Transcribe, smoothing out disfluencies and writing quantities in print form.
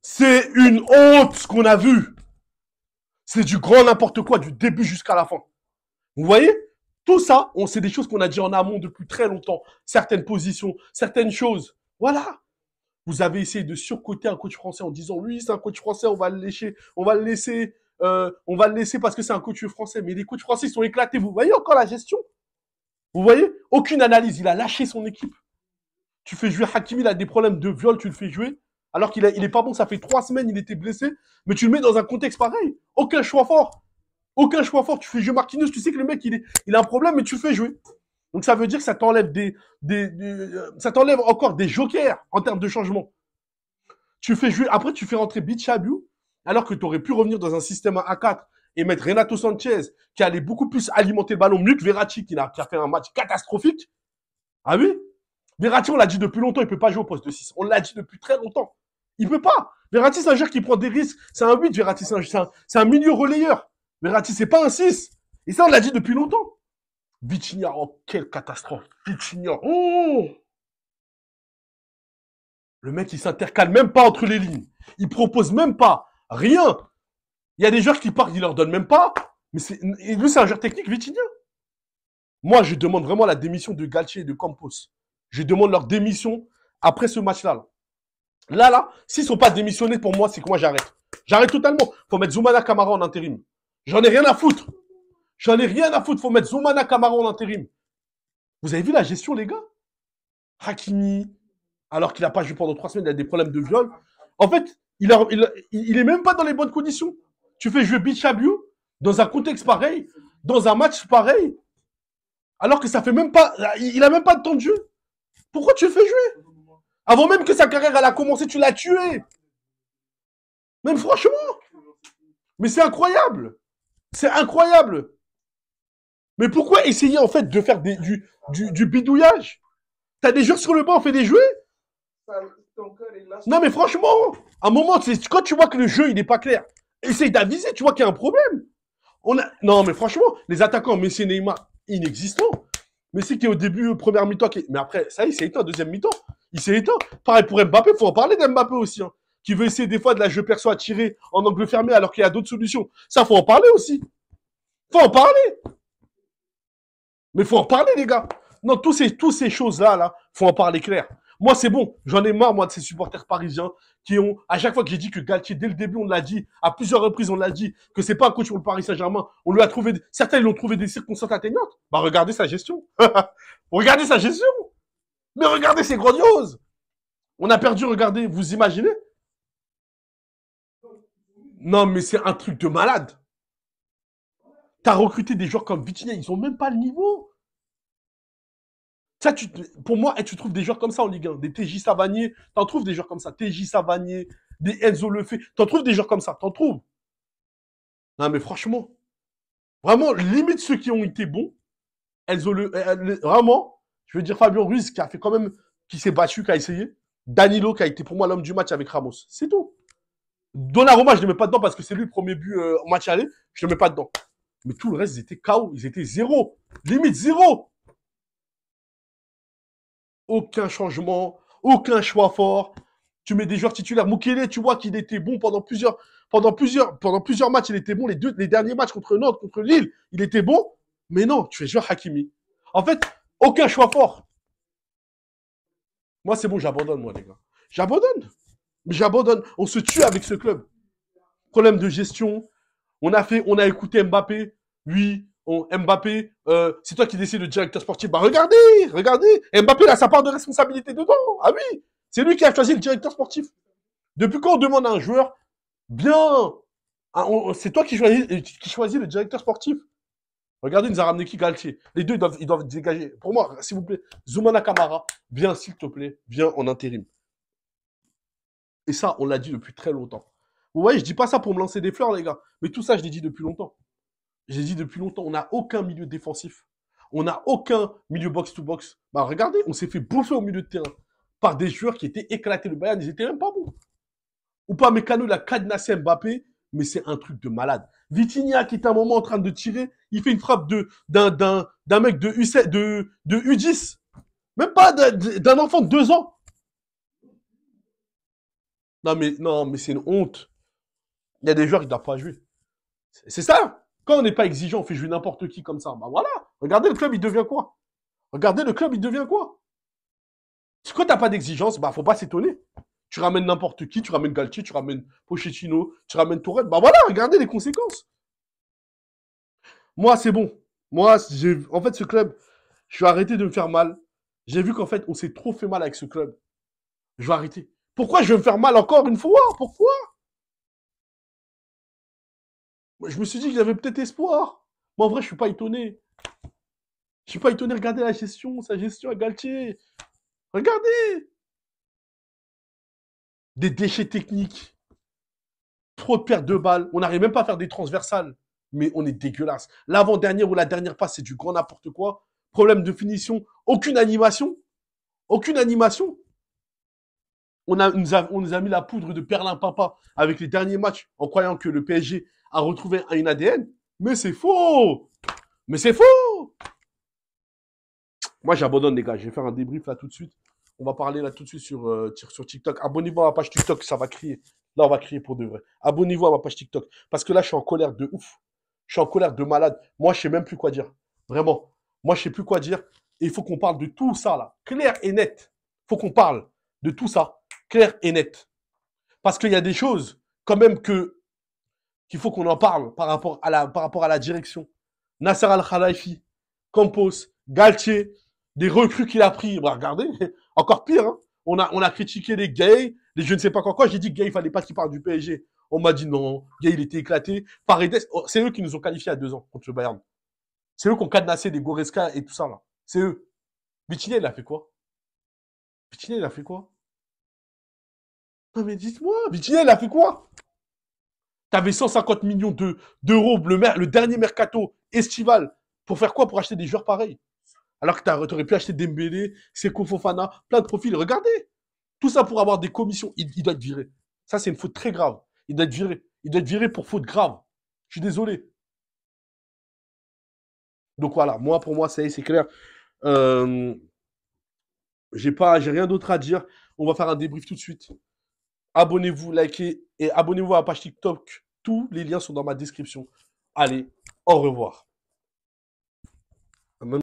C'est une honte ce qu'on a vu. C'est du grand n'importe quoi, du début jusqu'à la fin. Vous voyez? Tout ça, c'est des choses qu'on a dit en amont depuis très longtemps. Certaines positions, certaines choses. Voilà. Vous avez essayé de surcoter un coach français en disant oui, c'est un coach français, on va le lécher, on va le laisser parce que c'est un coach français. Mais les coachs français sont éclatés. Vous voyez encore la gestion? Vous voyez? Aucune analyse. Il a lâché son équipe. Tu fais jouer Hakimi, il a des problèmes de viol, tu le fais jouer. Alors qu'il est pas bon, ça fait 3 semaines, il était blessé. Mais tu le mets dans un contexte pareil. Aucun choix fort. Aucun choix fort. Tu fais jouer Marquinhos, tu sais que le mec, il a un problème, mais tu le fais jouer. Donc ça veut dire que ça t'enlève ça t'enlève encore des jokers en termes de changement. Tu fais jouer, après tu fais rentrer Bichabiou, alors que tu aurais pu revenir dans un système à 4 et mettre Renato Sanchez, qui allait beaucoup plus alimenter le ballon, mieux que Verratti, qui a fait un match catastrophique. Ah oui? Verratti, on l'a dit depuis longtemps, il peut pas jouer au poste de 6. On l'a dit depuis très longtemps. Il peut pas. Verratti, c'est un joueur qui prend des risques. C'est un 8, Verratti, c'est un milieu relayeur. Verratti, c'est pas un 6. Et ça, on l'a dit depuis longtemps. Vitinha, oh, quelle catastrophe. Vitinha, oh! Le mec, il s'intercale même pas entre les lignes. Il propose même pas. Rien. Il y a des joueurs qui partent, il leur donne même pas. Mais et lui, c'est un joueur technique, Vitinha. Moi, je demande vraiment la démission de Galtier et de Campos. Je demande leur démission après ce match-là. Là, s'ils ne sont pas démissionnés, pour moi, c'est que moi, j'arrête. J'arrête totalement. Faut mettre Zoumana Kamara en intérim. J'en ai rien à foutre. J'en ai rien à foutre. Faut mettre Zoumana Kamara en intérim. Vous avez vu la gestion, les gars? Hakimi, alors qu'il n'a pas joué pendant 3 semaines, il a des problèmes de viol. En fait, il est même pas dans les bonnes conditions. Tu fais jouer Bichabiou dans un contexte pareil, dans un match pareil, alors que ça fait même pas. Il a même pas de temps de jeu. Pourquoi tu le fais jouer? Avant même que sa carrière elle a commencé, tu l'as tué. Même franchement. Mais c'est incroyable. C'est incroyable. Mais pourquoi essayer en fait de faire du bidouillage? T'as des joueurs sur le banc, on fait des jouets. Non mais franchement, à un moment, quand tu vois que le jeu il n'est pas clair, essaye d'aviser, tu vois qu'il y a un problème. Non mais franchement, les attaquants, Messi et Neymar, inexistants. Messi qui est au début, première mi-temps, mais après, ça y est, il s'est éteint, deuxième mi-temps. Il s'est éteint. Pareil pour Mbappé, il faut en parler d'Mbappé aussi. Hein, qui veut essayer des fois de la jeu perso à tirer en angle fermé alors qu'il y a d'autres solutions. Ça, faut en parler aussi. Faut en parler. Mais faut en parler, les gars. Non, tous ces choses-là, faut en parler clair. Moi, c'est bon. J'en ai marre, moi, de ces supporters parisiens qui ont, à chaque fois que j'ai dit que Galtier, dès le début, on l'a dit, à plusieurs reprises, on l'a dit, que c'est pas un coach pour le Paris Saint-Germain. On lui a trouvé, certains, ils l'ont trouvé des circonstances atteignantes. Bah, regardez sa gestion. Regardez sa gestion. Mais regardez, c'est grandiose. On a perdu, regardez, vous imaginez? Non, mais c'est un truc de malade. T'as recruté des joueurs comme Vitinha, ils ont même pas le niveau. Ça, pour moi, tu trouves des joueurs comme ça en Ligue 1, des TJ Savanier, t'en trouves des joueurs comme ça, TJ Savanier, des Enzo Lefebvre, t'en trouves des joueurs comme ça, t'en trouves. Non, mais franchement, vraiment, limite ceux qui ont été bons, vraiment, je veux dire Fabien Ruiz qui a fait quand même, qui s'est battu, qui a essayé, Danilo qui a été pour moi l'homme du match avec Ramos, c'est tout. Donnarumma, je ne le mets pas dedans parce que c'est lui le premier but au match aller, je ne le mets pas dedans. Mais tout le reste, ils étaient KO, ils étaient zéro, limite zéro. Aucun changement, aucun choix fort. Tu mets des joueurs titulaires. Mukele, tu vois qu'il était bon pendant plusieurs matchs, il était bon. Les derniers matchs contre Nantes, contre Lille, il était bon. Mais non, tu fais jouer Hakimi. En fait, aucun choix fort. Moi, c'est bon, j'abandonne, moi, les gars. J'abandonne. J'abandonne. On se tue avec ce club. Problème de gestion. On a écouté Mbappé. Oui, Mbappé, c'est toi qui décides le directeur sportif. Bah regardez. Mbappé, il a sa part de responsabilité dedans. Ah oui, c'est lui qui a choisi le directeur sportif. Depuis quand on demande à un joueur, bien, c'est toi qui choisis le directeur sportif. Regardez, il nous a ramené qui? Galtier. Les deux, ils doivent dégager. Pour moi, s'il vous plaît, Zoumana Kamara, viens, s'il te plaît, viens en intérim. Et ça, on l'a dit depuis très longtemps. Vous voyez, je dis pas ça pour me lancer des fleurs, les gars. Mais tout ça, je l'ai dit depuis longtemps. J'ai dit depuis longtemps, on n'a aucun milieu défensif. On n'a aucun milieu box-to-box. Bah regardez, on s'est fait bouffer au milieu de terrain par des joueurs qui étaient éclatés. Le Bayern, ils étaient même pas bons. Ou pas Mécano, il a cadenassé Mbappé, mais c'est un truc de malade. Vitinha, qui est un moment en train de tirer, il fait une frappe d'un mec de U10. Même pas d'un enfant de 2 ans. Non, mais c'est une honte. Il y a des joueurs qui ne doivent pas jouer. C'est ça. Quand on n'est pas exigeant, on fait jouer n'importe qui comme ça. Bah voilà. Regardez le club, il devient quoi? Regardez le club, il devient quoi? Quand t'as pas d'exigence, bah faut pas s'étonner. Tu ramènes n'importe qui, tu ramènes Galtier, tu ramènes Pochettino, tu ramènes Tourelle. Bah voilà, regardez les conséquences. Moi, c'est bon. Moi, en fait, ce club, je vais arrêter de me faire mal. J'ai vu qu'en fait, on s'est trop fait mal avec ce club. Je vais arrêter. Pourquoi je vais me faire mal encore une fois? Pourquoi? Je me suis dit qu'il y avait peut-être espoir. Mais en vrai, je suis pas étonné. Je suis pas étonné. Regardez la gestion, sa gestion à Galtier. Regardez. Des déchets techniques. Trop de pertes de balles. On n'arrive même pas à faire des transversales. Mais on est dégueulasse. L'avant-dernière ou la dernière passe, c'est du grand n'importe quoi. Problème de finition. Aucune animation. Aucune animation. On nous a mis la poudre de Perlin Papa avec les derniers matchs en croyant que le PSG a retrouvé une ADN. Mais c'est faux. Mais c'est faux. Moi, j'abandonne, les gars. Je vais faire un débrief là tout de suite. On va parler là tout de suite sur TikTok. Abonnez-vous à ma page TikTok, ça va crier. Là, on va crier pour de vrai. Abonnez-vous à ma page TikTok. Parce que là, je suis en colère de ouf. Je suis en colère de malade. Moi, je sais même plus quoi dire. Vraiment. Moi, je sais plus quoi dire. Et il faut qu'on parle de tout ça, là. Clair et net. Il faut qu'on parle de tout ça. Clair et net. Parce qu'il y a des choses, quand même, qu'il faut qu'on en parle par rapport à la direction. Nasser Al-Khelaifi, Campos, Galtier, des recrues qu'il a pris. Bah, regardez, encore pire. Hein. On a critiqué les gays, les je ne sais pas quoi. J'ai dit que Gay, il fallait pas qu'il parle du PSG. On m'a dit non, Gay, il était éclaté. Paredes, c'est eux qui nous ont qualifiés à 2 ans contre le Bayern. C'est eux qui ont cadenassé des Goretzka et tout ça, là. C'est eux. Vitinha, il a fait quoi? Vitinha, il a fait quoi? Non, mais dites-moi, Vitinha, il a fait quoi? T'avais 150 millions d'euros, le dernier mercato estival. Pour faire quoi? Pour acheter des joueurs pareils. Alors que t'aurais pu acheter Dembélé, Seko Fofana, plein de profils. Regardez. Tout ça pour avoir des commissions. Il doit être viré. Ça, c'est une faute très grave. Il doit être viré. Il doit être viré pour faute grave. Je suis désolé. Donc voilà, moi, pour moi, ça y est, c'est clair. Euh, j'ai rien d'autre à dire. On va faire un débrief tout de suite. Abonnez-vous, likez et abonnez-vous à la page TikTok. Tous les liens sont dans ma description. Allez, au revoir.